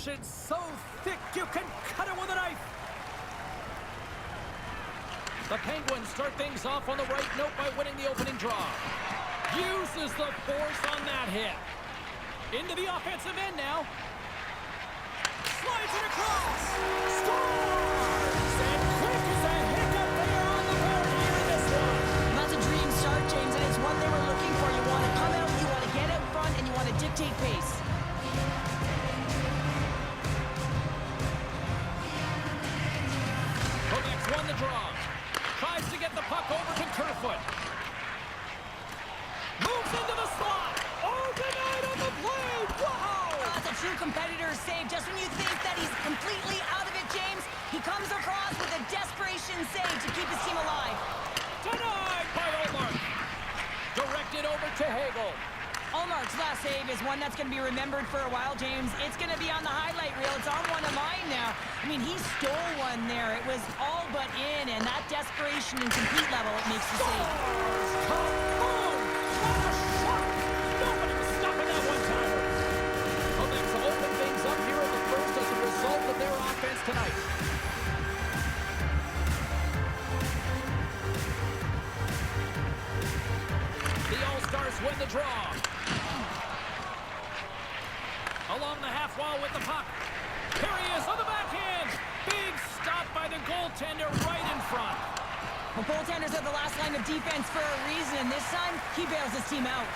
action so thick you can cut it with a knife. The Penguins start things off on the right note by winning the opening draw. Uses the force on that hit. Into the offensive end now. Slides it across. Scores! And quick as a hiccup, they are on the board here in this one. That's a dream start, James, and it's what they were looking for. You want to come out, you want to get out front, and you want to dictate pace. Quebec's won the draw. Tries to get the puck over to Kerfoot. Moves into the slot. Oh, denied on the play. Wow! That's a true competitor's save. Just when you think that he's completely out of it, James, he comes across with a desperation save to keep his team alive. Denied by Olmark. Directed over to Hagel. Olmark's last save is one that's going to be remembered for a while, James. It's going to be on the highlight reel. It's on one of mine now. I mean, he stole one there. It was all but in, and that desperation and compete level, it makes the save. Come on! What a shot! Nobody was stopping that one-timer. Quebec's open things up here in the first as a result of their offense tonight. The All-Stars win the draw. Along the half wall with the puck. Here he is on the backhand. Big stop by the goaltender right in front. Well, goaltenders are the last line of defense for a reason. This time, he bails his team out.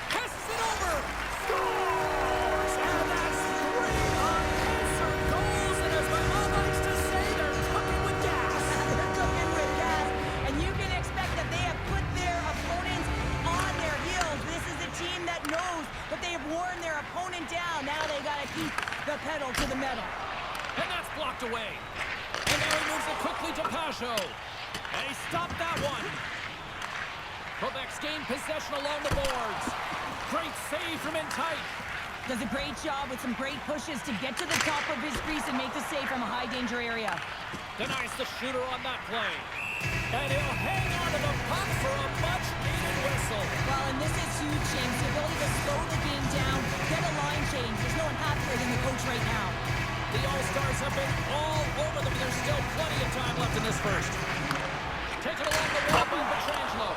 Passes it over. Scores! And that's 3 unanswered goals. And as my mom likes to say, they're cooking with gas. They're cooking with gas. And you can expect that they have put their opponents on their heels. This is a team that knows that they have worn their opponent down. Now they got to keep the pedal to the metal. And that's blocked away. And now he moves it quickly to Pajot. And he stopped that one. Quebec's gained possession along the boards. Great save from in tight. Does a great job with some great pushes to get to the top of his crease and make the save from a high-danger area. Denies the shooter on that play. And he'll hang on to the puck for a much-needed whistle. Well, and this is huge, James. The ability to slow the game down, get a line change. There's no one happier than the coach right now. The All-Stars have been all over them. There's still plenty of time left in this first. Taken along the wall by Petrangelo.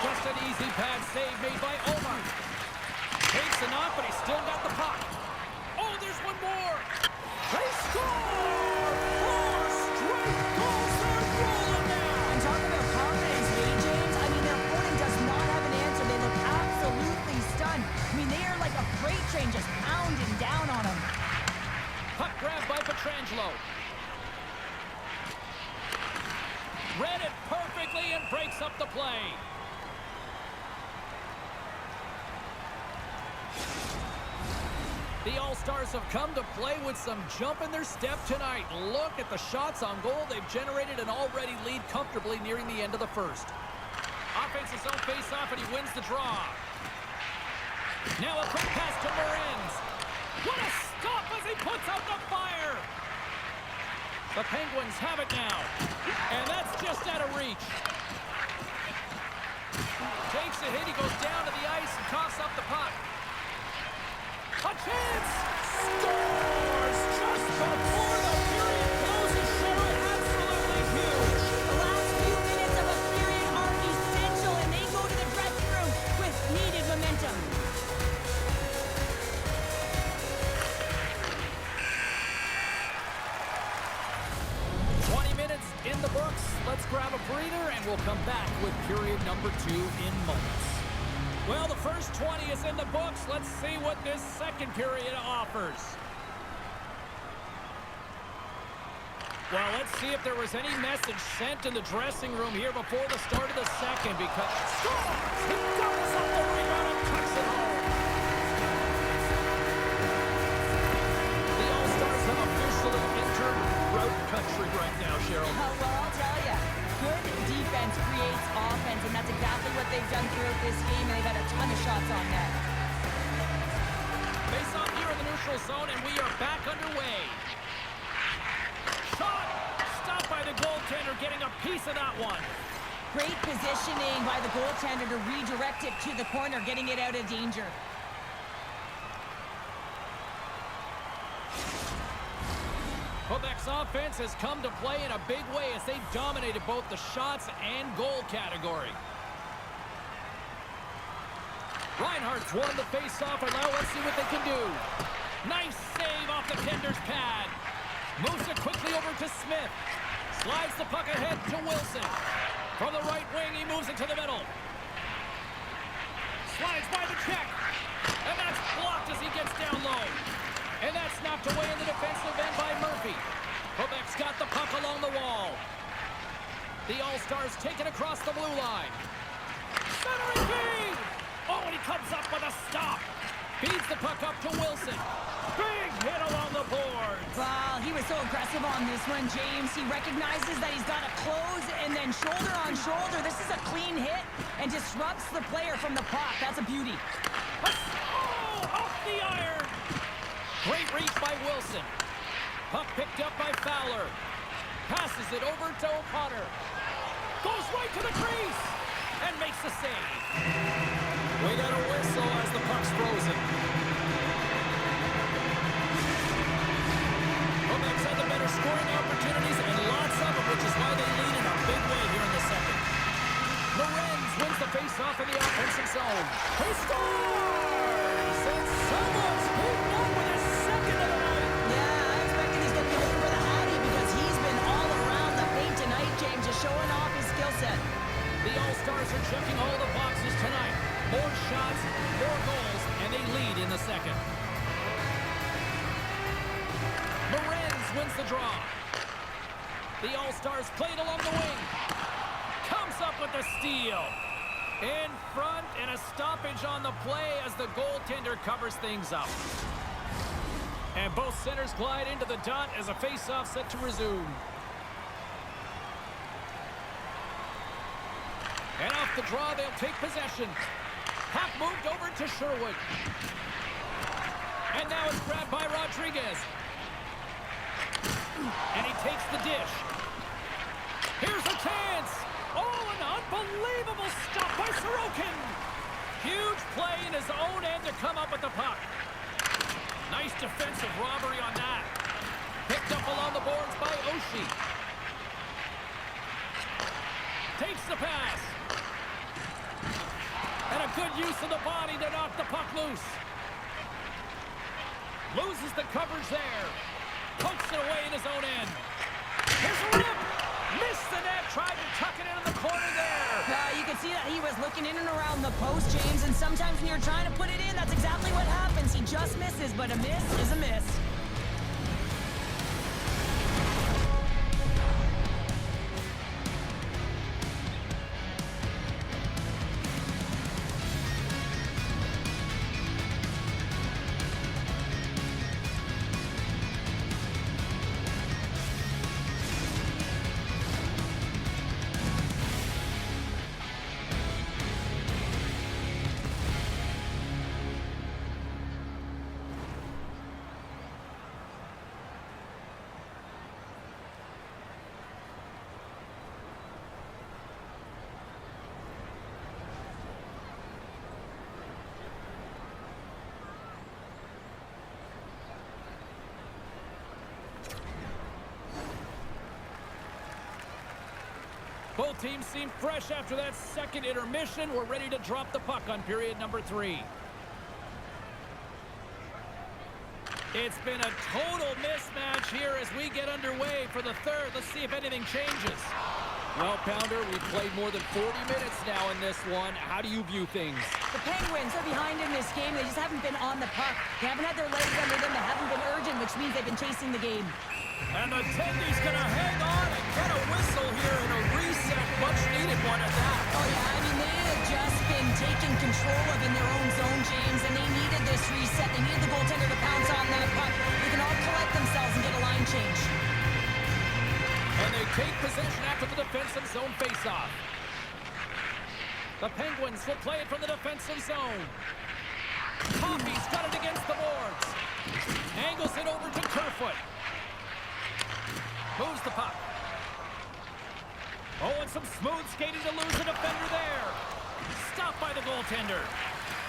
Just an easy pad save made by Omar. Takes a knock, but he's still got the puck. Oh, there's one more. They score! 4 straight goals. They're rolling now. And talk about confidence, hey, James. I mean, their opponent does not have an answer. They look absolutely stunned. I mean, they are like a freight train just pounding down on them. Puck grabbed by Petrangelo. Read it perfectly and breaks up the play. The All-Stars have come to play with some jump in their step tonight. Look at the shots on goal. They've generated an already lead comfortably nearing the end of the first. Offensive zone face-off, and he wins the draw. Now a quick pass to Morenz. What a stop as he puts out the fire! The Penguins have it now. And that's just out of reach. Takes a hit, he goes down to the ice and coughs up the puck. A chance! Scores! Just before the period closes, Cheryl. Absolutely huge. The last few minutes of a period are essential, and they go to the dressing room with needed momentum. In the books, let's grab a breather and we'll come back with period number 2 in moments. Well, the first 20 is in the books. Let's see what this second period offers. Well, let's see if there was any message sent in the dressing room here before the start of the second, because scores! He doubles up the rebound and tucks it home. The All-Stars have officially entered road country right now, Cheryl. Well, I'll tell you, good defense creates offense, and that's exactly what they've done throughout this game, and they've had a ton of shots on net. Face off here in the neutral zone, and we are back underway. Shot! Stopped by the goaltender, getting a piece of that one. Great positioning by the goaltender to redirect it to the corner, getting it out of danger. Bucks offense has come to play in a big way as they dominated both the shots and goal category. Reinhardt's won the face-off, and now let's see what they can do. Nice save off the tender's pad. Moves it quickly over to Smith. Slides the puck ahead to Wilson. From the right wing, he moves it to the middle. Slides by the check. And that's blocked as he gets down low. And that's knocked away in the defensive end by Murphy. Quebec's got the puck along the wall. The All-Stars take it across the blue line. Centering feed! Oh, and he comes up with a stop. Feeds the puck up to Wilson. Big hit along the boards. Well, he was so aggressive on this one, James. He recognizes that he's got to close and then shoulder on shoulder. This is a clean hit and disrupts the player from the puck. That's a beauty. Oh, off the iron. Great reach by Wilson. Puck picked up by Fowler. Passes it over to O'Connor. Goes right to the crease and makes the save. We got a whistle as the puck's frozen. Quebec's had the better scoring opportunities and lots of them, which is why they lead in a big way here in the second. Lorenz wins the face-off in the offensive zone. He scores! And someone's beaten up with his second of the night. Yeah, I expected he's going to be looking for the Hattie because he's been all around the paint tonight, James, just showing off his skill set. The All-Stars are checking all the boxes tonight. More shots, more goals, and they lead in the second. Lorenz wins the draw. The All-Stars played along the wing. Comes up with the steal. In front, and a stoppage on the play as the goaltender covers things up. And both centers glide into the dot as a face-off set to resume. And off the draw, they'll take possession. Puck moved over to Sherwood. And now it's grabbed by Rodriguez. And he takes the dish. Here's a chance. Oh, an unbelievable stop by Sorokin. Huge play in his own end to come up with the puck. Nice defensive robbery on that. Picked up along the boards by Oshie. Takes the pass. And a good use of the body to knock the puck loose. Loses the coverage there. Pokes it away in his own end. Here's a rip. Missed the net. Tried to tuck it into the corner there. You can see that he was looking in and around the post, James, and sometimes when you're trying to put it in, that's exactly what happens. He just misses, but a miss is a miss. Both teams seem fresh after that second intermission. We're ready to drop the puck on period number 3. It's been a total mismatch here as we get underway for the third. Let's see if anything changes. Well, Pounder, we've played more than 40 minutes now in this one. How do you view things? The Penguins are behind in this game. They just haven't been on the puck. They haven't had their legs under them. They haven't been urgent, which means they've been chasing the game. And the Tendy's going to hang on and get a whistle here in a reset. Much needed one at that. Oh, yeah. I mean, they have just been taken control of in their own zone, James, and they needed this reset. They needed the goaltender to pounce on that puck. They can all collect themselves and get a line change. And they take possession after the defensive zone faceoff. The Penguins will play it from the defensive zone. Coffey's got it against the boards. Angles it over to Kerfoot. Moves the puck. Oh, and some smooth skating to lose a defender there. Stopped by the goaltender.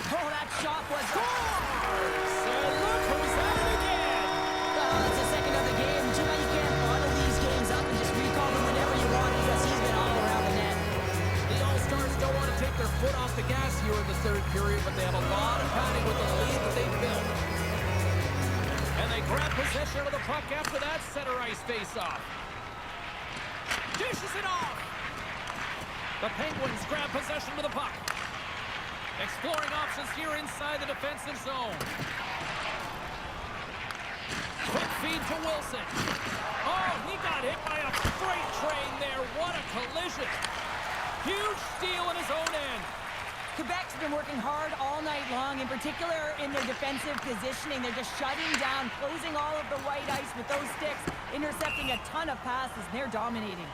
Oh, that shot was... Scores! And look who's at it again! Oh, that's the second of the game. Too bad you can't but they have a lot of padding with the lead that they've built. And they grab possession of the puck after that center ice face-off. Dishes it off. The Penguins grab possession with the puck. Exploring options here inside the defensive zone. Quick feed to Wilson. Oh, he got hit by a freight train there. What a collision. Huge steal in his own end. Quebec's been working hard all night long, in particular in their defensive positioning. They're just shutting down, closing all of the white ice with those sticks, intercepting a ton of passes, and they're dominating.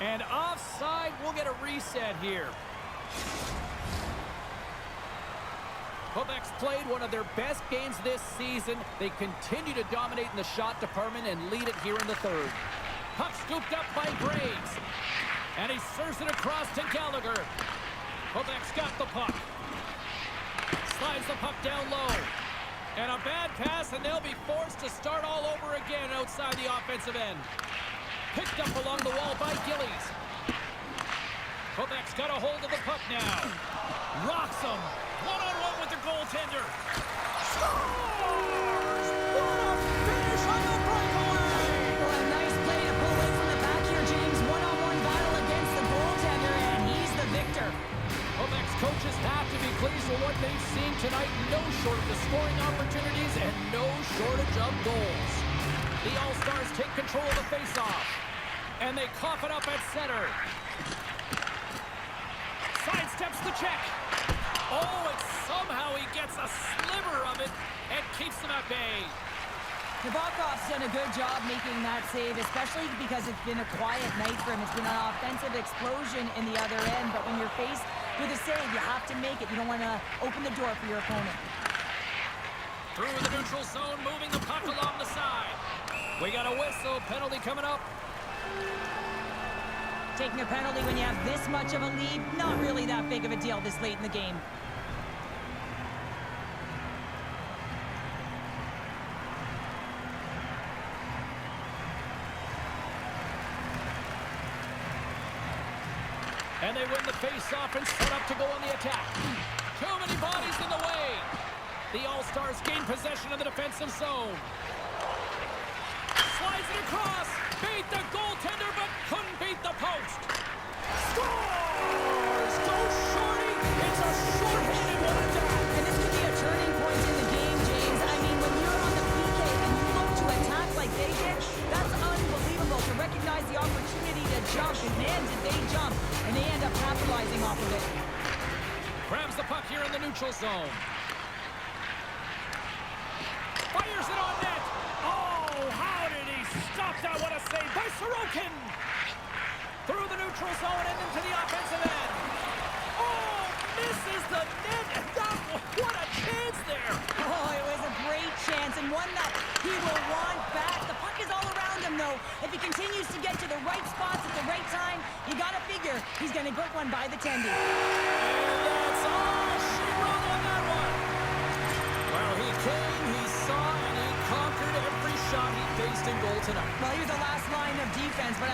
And offside, we'll get a reset here. Quebec's played one of their best games this season. They continue to dominate in the shot department and lead it here in the third. Puck scooped up by Graves. And he serves it across to Gallagher. Quebec's got the puck. Slides the puck down low. And a bad pass, and they'll be forced to start all over again outside the offensive end. Picked up along the wall by Gillies. Quebec's got a hold of the puck now. Rocks him. One-on-one with the goaltender. Scores! What a finish on the breakaway! Well, a nice play to pull away from the back here, James. One-on-one battle against the goaltender, and he's the victor. Quebec's coaches have to be pleased with what they've seen tonight. No shortage of scoring opportunities and no shortage of goals. The All-Stars take control of the face-off. And they cough it up at center. Sidesteps the check. Oh, and somehow he gets a sliver of it and keeps them at bay. Nabokov's done a good job making that save, especially because it's been a quiet night for him. It's been an offensive explosion in the other end, but when you're faced with a save, you have to make it. You don't want to open the door for your opponent. Through the neutral zone, moving the puck along the side. We got a whistle, penalty coming up. Taking a penalty when you have this much of a lead, not really that big of a deal this late in the game. And they win the face-off and set up to go on the attack. Too many bodies in the way. The All-Stars gain possession of the defensive zone. Slides it across. Beat the goaltender, but couldn't beat the post. Scores! Go Shorty! It's a short-handed one attack. And this could be a turning point in the game, James. I mean, when you're on the PK and you look to attack like they did, that's unbelievable. To recognize the opportunity to jump, and man, did they jump. And they end up capitalizing off of it. Grabs the puck here in the neutral zone. Fires it on net. Oh, how did he stop that? What a save by Sorokin. Through the neutral zone and into the offensive end. Oh, misses the net. And that, what a chance there. Oh, it was a great chance, and one that he will want back. The puck is all around him, though. If he continues to get to the right spots at the right time, you got to figure he's going to get one by the tendy. And that's all she wrote on that one. Well, he came, he saw, and he conquered every shot he faced in goal tonight. Well, he was the last line of defense, but